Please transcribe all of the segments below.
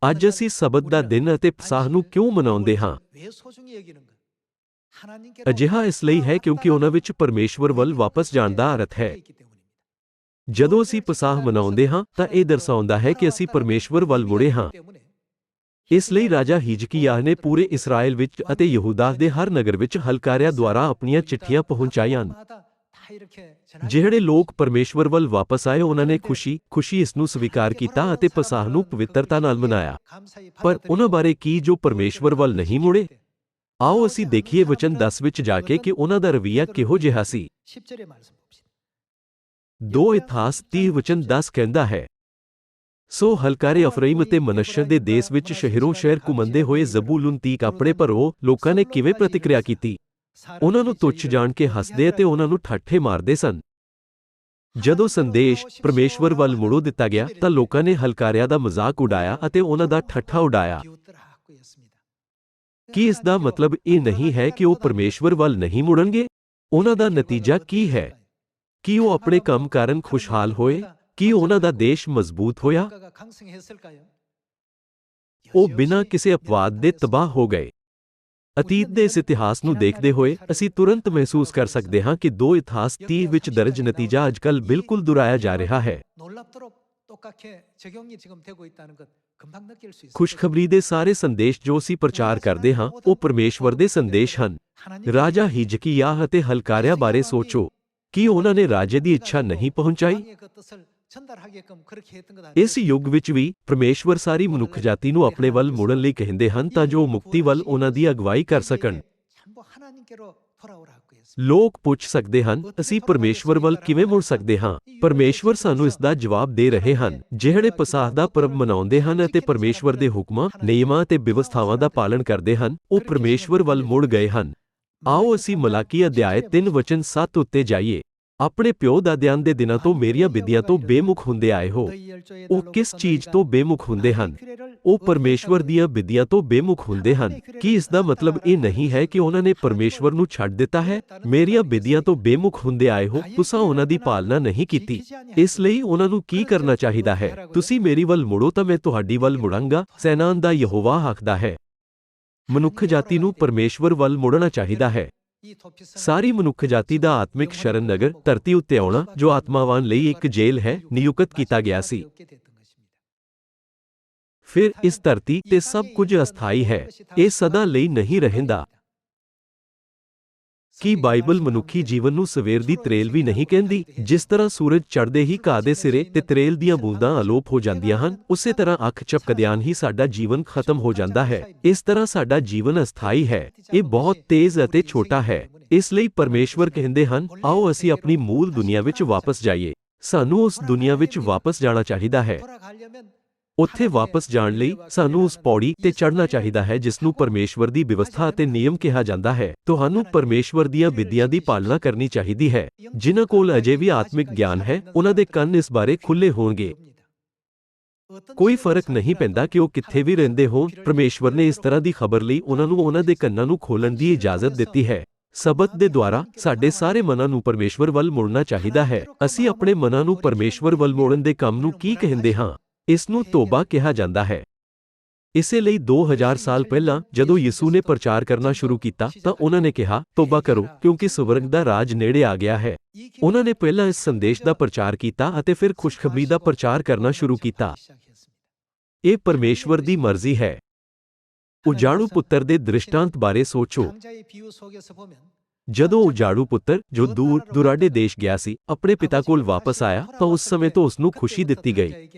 ਅੱਜ ਅਸੀਂ ਸਬਤ ਦਾ ਦਿਨ ਅਤੇ ਪਸਾਹ ਨੂੰ ਕਿਉਂ ਮਨਾਉਂਦੇ ਹਾਂ? ਅਜਿਹਾ ਇਸ ਲਈ ਹੈ ਕਿਉਂਕਿ ਉਹਨਾਂ ਵਿੱਚ ਪਰਮੇਸ਼ਵਰ ਵੱਲ ਵਾਪਸ ਜਾਣ ਦਾ ਅਰਥ ਹੈ। ਜਦੋਂ ਅਸੀਂ ਪਸਾਹ ਮਨਾਉਂਦੇ ਹਾਂ ਤਾਂ ਇਹ ਦਰਸਾਉਂਦਾ ਹੈ ਕਿ ਅਸੀਂ ਪਰਮੇਸ਼ਵਰ ਵੱਲ ਮੁੜੇ ਹਾਂ। ਇਸ ਲਈ ਰਾਜਾ ਹਿਜਕੀਯਾਹ ਨੇ ਪੂਰੇ ਇਸਰਾਏਲ ਵਿੱਚ ਅਤੇ ਯਹੂਦਾ ਦੇ ਹਰ ਨਗਰ ਵਿੱਚ ਹਲਕਾਰਿਆਂ ਦੁਆਰਾ ਆਪਣੀਆਂ ਚਿੱਠੀਆਂ ਪਹੁੰਚਾਈਆਂ। ਜਿਹੜੇ ਲੋਕ ਪਰਮੇਸ਼ਵਰ ਵੱਲ ਵਾਪਸ ਆਏ ਉਹਨਾਂ ਨੇ ਖੁਸ਼ੀ ਇਸ ਨੂੰ ਸਵੀਕਾਰ ਕੀਤਾ ਅਤੇ ਪਸਾਹ ਨੂੰ ਪਵਿੱਤਰਤਾ ਨਾਲ ਮਨਾਇਆ। ਪਰ ਉਹਨਾਂ ਬਾਰੇ ਕੀ ਜੋ ਪਰਮੇਸ਼ਵਰ ਵੱਲ ਨਹੀਂ ਮੁੜੇ? ਆਓ ਅਸੀਂ ਦੇਖੀਏ ਵਚਨ 10 ਵਿੱਚ ਜਾ ਕੇ ਕਿ ਉਹਨਾਂ ਦਾ ਰਵੱਈਆ ਕਿਹੋ ਜਿਹਾ ਸੀ। 2 ਇਤਿਹਾਸ 30 ਵਚਨ 10 ਕਹਿੰਦਾ ਹੈ, ਸੋ ਹਲਕਾਰੇ ਅਫਰਾਈਮ ਅਤੇ ਮਨੱਸ਼ੇ ਦੇ ਦੇਸ਼ ਵਿੱਚ ਸ਼ਹਿਰੋਂ ਸ਼ਹਿਰ ਘੁੰਮਦੇ ਹੋਏ ਜ਼ਬੂਲੂਨ ਤੀਕ ਆਪਣੇ ਪਰ ਉਹ ਲੋਕਾਂ ਨੇ ਕਿਵੇਂ ਪ੍ਰਤੀਕਿਰਿਆ ਕੀਤੀ? ਉਹਨਾਂ ਨੂੰ ਤੁੱਛ ਜਾਣ ਕੇ ਹੱਸਦੇ ਅਤੇ ਉਹਨਾਂ ਨੂੰ ਠੱਠੇ ਮਾਰਦੇ ਸਨ। ਜਦੋਂ ਸੰਦੇਸ਼ ਪਰਮੇਸ਼ਵਰ ਵੱਲ ਮੁੜੋ ਦਿੱਤਾ ਗਿਆ ਤਾਂ ਲੋਕਾਂ ਨੇ ਹਲਕਾਰਿਆਂ ਦਾ ਮਜ਼ਾਕ ਉਡਾਇਆ ਅਤੇ ਉਹਨਾਂ ਦਾ ਠੱਠਾ ਉਡਾਇਆ। ਕੀ ਇਸ ਦਾ ਮਤਲਬ ਇਹ ਨਹੀਂ ਹੈ ਕਿ ਉਹ ਪਰਮੇਸ਼ਵਰ ਵੱਲ ਨਹੀਂ ਮੁੜਨਗੇ? ਉਹਨਾਂ ਦਾ ਨਤੀਜਾ ਕੀ ਹੈ? ਕੀ ਉਹ ਆਪਣੇ ਕੰਮ ਕਾਰਨ ਖੁਸ਼ਹਾਲ ਹੋਏ? ਕੀ ਉਹਨਾਂ ਦਾ ਦੇਸ਼ ਮਜ਼ਬੂਤ ਹੋਇਆ? ਉਹ ਬਿਨਾਂ ਕਿਸੇ ਅਪਵਾਦ ਦੇ ਤਬਾਹ ਹੋ ਗਏ। ਅਤੀਤ ਦੇ ਇਸ ਇਤਿਹਾਸ ਨੂੰ ਦੇਖਦੇ ਹੋਏ ਅਸੀਂ ਤੁਰੰਤ ਮਹਿਸੂਸ ਕਰ ਸਕਦੇ ਹਾਂ ਕਿ 2 ਇਤਿਹਾਸ 30 ਵਿੱਚ ਦਰਜ ਨਤੀਜਾ ਅੱਜਕੱਲ੍ਹ ਬਿਲਕੁਲ ਦੁਹਰਾਇਆ ਜਾ ਰਿਹਾ ਹੈ। ਖੁਸ਼ਖਬਰੀ ਦੇ ਸਾਰੇ ਸੰਦੇਸ਼ ਜੋ ਅਸੀਂ ਪ੍ਰਚਾਰ ਕਰਦੇ ਹਾਂ ਉਹ ਪਰਮੇਸ਼ਵਰ ਦੇ ਸੰਦੇਸ਼ ਹਨ। ਰਾਜਾ ਹਿਜਕੀਯਾਹ ਅਤੇ ਹਲਕਾਰਿਆਂ ਬਾਰੇ ਸੋਚੋ। ਕੀ ਉਹਨਾਂ ਨੇ ਰਾਜੇ ਦੀ ਇੱਛਾ ਨਹੀਂ ਪਹੁੰਚਾਈ? ਇਸ ਯੁੱਗ ਵਿੱਚ ਵੀ ਪਰਮੇਸ਼ਵਰ ਸਾਰੀ ਮਨੁੱਖ ਜਾਤੀ ਨੂੰ ਆਪਣੇ ਵੱਲ ਮੁੜਨ ਲਈ ਕਹਿੰਦੇ ਹਨ ਤਾਂ ਜੋ ਮੁਕਤੀ ਵੱਲ ਉਹਨਾਂ ਦੀ ਅਗਵਾਈ ਕਰ ਸਕਣ। ਲੋਕ ਪੁੱਛ ਸਕਦੇ ਹਨ, ਅਸੀਂ ਪਰਮੇਸ਼ਵਰ ਵੱਲ ਕਿਵੇਂ ਮੁੜ ਸਕਦੇ ਹਾਂ? ਪਰਮੇਸ਼ਵਰ ਸਾਨੂੰ ਇਸ ਦਾ ਜਵਾਬ ਦੇ ਰਹੇ ਹਨ। ਜਿਹੜੇ ਪਸਾਹ ਦਾ ਪਰਬ ਮਨਾਉਂਦੇ ਹਨ ਅਤੇ ਪਰਮੇਸ਼ਵਰ ਦੇ ਹੁਕਮਾਂ, ਨਿਯਮਾਂ ਅਤੇ ਵਿਵਸਥਾਵਾਂ ਦਾ ਪਾਲਣ ਕਰਦੇ ਹਨ, ਉਹ ਪਰਮੇਸ਼ਵਰ ਵੱਲ ਮੁੜ ਗਏ ਹਨ। ਆਓ ਅਸੀਂ ਮਲਾਕੀ ਅਧਿਆਇ 3 ਵਚਨ 7 ਉੱਤੇ ਜਾਈਏ। ਆਪਣੇ ਪਿਓ ਦਾਦਿਆਂ ਦੇ ਦਿਨਾਂ ਤੋਂ ਮੇਰੀਆਂ ਵਿਧੀਆਂ ਤੋਂ ਬੇਮੁਖ ਹੁੰਦੇ ਆਏ ਹੋ। ਉਹ ਕਿਸ ਚੀਜ਼ ਤੋਂ ਬੇਮੁਖ ਹੁੰਦੇ ਹਨ? ਉਹ ਪਰਮੇਸ਼ਵਰ ਦੀਆਂ ਵਿਧੀਆਂ ਤੋਂ ਬੇਮੁਖ ਹੁੰਦੇ ਹਨ। ਕੀ ਇਸ ਦਾ ਮਤਲਬ ਇਹ ਨਹੀਂ ਹੈ ਕਿ ਉਹਨਾਂ ਨੇ ਪਰਮੇਸ਼ਵਰ ਨੂੰ ਛੱਡ ਦਿੱਤਾ ਹੈ? ਮੇਰੀਆਂ ਵਿਧੀਆਂ ਤੋਂ ਬੇਮੁਖ ਹੁੰਦੇ ਆਏ ਹੋ, ਤੁਸੀਂ ਉਹਨਾਂ ਦੀ ਪਾਲਣਾ ਨਹੀਂ ਕੀਤੀ। ਇਸ ਲਈ ਉਹਨਾਂ ਨੂੰ ਕੀ ਕਰਨਾ ਚਾਹੀਦਾ ਹੈ? ਤੁਸੀਂ ਮੇਰੀ ਵੱਲ ਮੁੜੋ ਤਾਂ ਮੈਂ ਤੁਹਾਡੀ ਵੱਲ ਮੁੜਾਂਗਾ, ਸੈਨਾਵਾਂ ਦਾ ਯਹੋਵਾ ਆਖਦਾ ਹੈ। ਮਨੁੱਖ ਜਾਤੀ ਨੂੰ ਪਰਮੇਸ਼ਵਰ ਵੱਲ ਮੁੜਨਾ ਚਾਹੀਦਾ ਹੈ। ਸਾਰੀ ਮਨੁੱਖ ਜਾਤੀ ਦਾ ਆਤਮਿਕ ਸ਼ਰਨ ਨਗਰ ਧਰਤੀ ਉੱਤੇ ਆਉਣਾ, ਜੋ ਆਤਮਾਵਾਂ ਲਈ ਇੱਕ ਜੇਲ੍ਹ ਹੈ, ਨਿਯੁਕਤ ਕੀਤਾ ਗਿਆ ਸੀ। ਫਿਰ ਇਸ ਧਰਤੀ ਤੇ ਸਭ ਕੁਝ ਅਸਥਾਈ ਹੈ, ਇਹ ਸਦਾ ਲਈ ਨਹੀਂ ਰਹਿੰਦਾ। ਕੀ ਬਾਈਬਲ ਮਨੁੱਖੀ ਜੀਵਨ ਨੂੰ ਸਵੇਰ ਦੀ ਤਰੇਲ ਵੀ ਨਹੀਂ ਕਹਿੰਦੀ? ਜਿਸ ਤਰ੍ਹਾਂ ਸੂਰਜ ਚੜ੍ਹਦੇ ਹੀ ਘਾਹ ਦੇ ਸਿਰੇ ਤੇ ਤਰੇਲ ਦੀਆਂ ਬੂੰਦਾਂ ਅਲੋਪ ਹੋ ਜਾਂਦੀਆਂ ਹਨ, ਉਸੇ ਤਰ੍ਹਾਂ ਅੱਖ ਝਪਕਦਿਆਂ ਹੀ ਸਾਡਾ ਜੀਵਨ ਖਤਮ ਹੋ ਜਾਂਦਾ ਹੈ। ਇਸ ਤਰ੍ਹਾਂ ਸਾਡਾ ਜੀਵਨ ਅਸਥਾਈ ਹੈ, ਇਹ ਬਹੁਤ ਤੇਜ਼ ਅਤੇ ਛੋਟਾ ਹੈ। ਇਸ ਲਈ ਪਰਮੇਸ਼ਵਰ ਕਹਿੰਦੇ ਹਨ, ਆਓ ਅਸੀਂ ਆਪਣੀ ਮੂਲ ਦੁਨੀਆ ਵਿੱਚ ਵਾਪਸ ਜਾਈਏ। ਸਾਨੂੰ ਉਸ ਦੁਨੀਆ ਵਿੱਚ ਵਾਪਸ ਜਾਣਾ ਚਾਹੀਦਾ ਹੈ। ਉੱਥੇ ਵਾਪਸ ਜਾਣ ਲਈ ਸਾਨੂੰ ਉਸ ਪੌੜੀ ਤੇ ਚੜ੍ਹਨਾ ਚਾਹੀਦਾ ਹੈ ਜਿਸ ਨੂੰ ਪਰਮੇਸ਼ਵਰ ਦੀ ਵਿਵਸਥਾ ਅਤੇ ਨਿਯਮ ਕਿਹਾ ਜਾਂਦਾ ਹੈ। ਤੁਹਾਨੂੰ ਪਰਮੇਸ਼ਵਰ ਦੀਆਂ ਵਿਧੀਆਂ ਦੀ ਪਾਲਣਾ ਕਰਨੀ ਚਾਹੀਦੀ ਹੈ। ਜਿਨ੍ਹਾਂ ਕੋਲ ਅਜੇ ਵੀ ਆਤਮਿਕ ਗਿਆਨ ਹੈ, ਉਹਨਾਂ ਦੇ ਕੰਨ ਇਸ ਬਾਰੇ ਖੁੱਲ੍ਹੇ ਹੋਣਗੇ। ਕੋਈ ਫਰਕ ਨਹੀਂ ਪੈਂਦਾ ਕਿ ਉਹ ਕਿੱਥੇ ਵੀ ਰਹਿੰਦੇ ਹੋਣ, ਪਰਮੇਸ਼ਵਰ ਨੇ ਇਸ ਤਰ੍ਹਾਂ ਦੀ ਖਬਰ ਲਈ ਉਹਨਾਂ ਨੂੰ ਉਹਨਾਂ ਦੇ ਕੰਨਾਂ ਨੂੰ ਖੋਲ੍ਹਣ ਦੀ ਇਜਾਜ਼ਤ ਦਿੱਤੀ ਹੈ। ਸਬਤ ਦੇ ਦੁਆਰਾ ਸਾਡੇ ਸਾਰੇ ਮਨਾਂ ਨੂੰ ਪਰਮੇਸ਼ਵਰ ਵੱਲ ਮੁੜਨਾ ਚਾਹੀਦਾ ਹੈ। ਅਸੀਂ ਆਪਣੇ ਮਨਾਂ ਨੂੰ ਪਰਮੇਸ਼ਵਰ ਵੱਲ ਮੋੜਨ ਦੇ ਕੰਮ ਨੂੰ ਕੀ ਕਹਿੰਦੇ ਹਾਂ? ਇਸ ਨੂੰ ਤੋਬਾ ਕਿਹਾ ਜਾਂਦਾ ਹੈ। ਇਸੇ ਲਈ 2000 ਸਾਲ ਪਹਿਲਾਂ ਜਦੋਂ ਯਿਸੂ ਨੇ ਪ੍ਰਚਾਰ ਕਰਨਾ ਸ਼ੁਰੂ ਕੀਤਾ ਤਾਂ ਉਹਨਾਂ ਨੇ ਕਿਹਾ, ਤੋਬਾ ਕਰੋ ਕਿਉਂਕਿ ਸਵਰਗ ਦਾ ਰਾਜ ਨੇੜੇ ਆ ਗਿਆ ਹੈ। ਉਹਨਾਂ ਨੇ ਪਹਿਲਾਂ ਇਸ ਸੰਦੇਸ਼ ਦਾ ਪ੍ਰਚਾਰ ਕੀਤਾ ਅਤੇ ਫਿਰ ਖੁਸ਼ਖਬਰੀ ਦਾ ਪ੍ਰਚਾਰ ਕਰਨਾ ਸ਼ੁਰੂ ਕੀਤਾ। ਇਹ ਪਰਮੇਸ਼ਵਰ ਦੀ ਮਰਜ਼ੀ ਹੈ। ਉਜਾੜੂ ਪੁੱਤਰ ਦੇ ਦ੍ਰਿਸ਼ਟਾਂਤ ਬਾਰੇ ਸੋਚੋ। ਜਦੋਂ ਉਜਾੜੂ ਪੁੱਤਰ ਜੋ ਦੂਰ ਦੁਰਾਡੇ ਦੇਸ਼ ਗਿਆ ਸੀ, ਆਪਣੇ ਪਿਤਾ ਕੋਲ ਵਾਪਸ ਆਇਆ ਤਾਂ ਉਸ ਸਮੇਂ ਤੋਂ ਉਸ ਨੂੰ ਖੁਸ਼ੀ ਦਿੱਤੀ ਗਈ।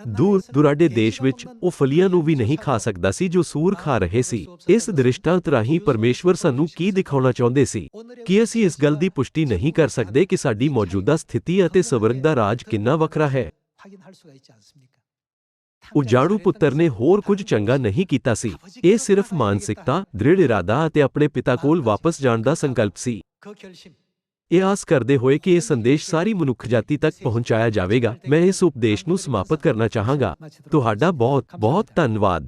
ਦੂਰ ਦੁਰਾਡੇ ਦੇਸ਼ ਵਿੱਚ ਉਹ ਫਲੀਆਂ ਨੂੰ ਵੀ ਨਹੀਂ ਖਾ ਸਕਦਾ ਸੀ ਜੋ ਸੂਰ ਖਾ ਰਹੇ ਸੀ। ਇਸ ਦ੍ਰਿਸ਼ਟਾਂਤ ਰਾਹੀਂ ਪਰਮੇਸ਼ਵਰ ਸਾਨੂੰ ਕੀ ਦਿਖਾਉਣਾ ਚਾਹੁੰਦੇ ਸੀ? ਕੀ ਅਸੀਂ ਇਸ ਗੱਲ ਦੀ ਪੁਸ਼ਟੀ ਨਹੀਂ ਕਰ ਸਕਦੇ ਕਿ ਸਾਡੀ ਮੌਜੂਦਾ ਸਥਿਤੀ ਅਤੇ ਸਵਰਗ ਦਾ ਰਾਜ ਕਿੰਨਾ ਵੱਖਰਾ ਹੈ? ਉਜਾੜੂ ਪੁੱਤਰ ਨੇ ਹੋਰ ਕੁਝ ਚੰਗਾ ਨਹੀਂ ਕੀਤਾ ਸੀ। ਇਹ ਸਿਰਫ ਮਾਨਸਿਕਤਾ, ਦ੍ਰਿੜ ਇਰਾਦਾ ਅਤੇ ਆਪਣੇ ਪਿਤਾ ਕੋਲ ਵਾਪਸ ਜਾਣ ਦਾ ਸੰਕਲਪ ਸੀ। ਇਹ ਆਸ ਕਰਦੇ ਹੋਏ ਕਿ ਇਹ ਸੰਦੇਸ਼ ਸਾਰੀ ਮਨੁੱਖਜਾਤੀ ਤੱਕ ਪਹੁੰਚਾਇਆ ਜਾਵੇਗਾ, ਮੈਂ ਇਸ ਉਪਦੇਸ਼ ਨੂੰ ਸਮਾਪਤ ਕਰਨਾ ਚਾਹਾਂਗਾ। ਤੁਹਾਡਾ ਬਹੁਤ ਬਹੁਤ ਧੰਨਵਾਦ।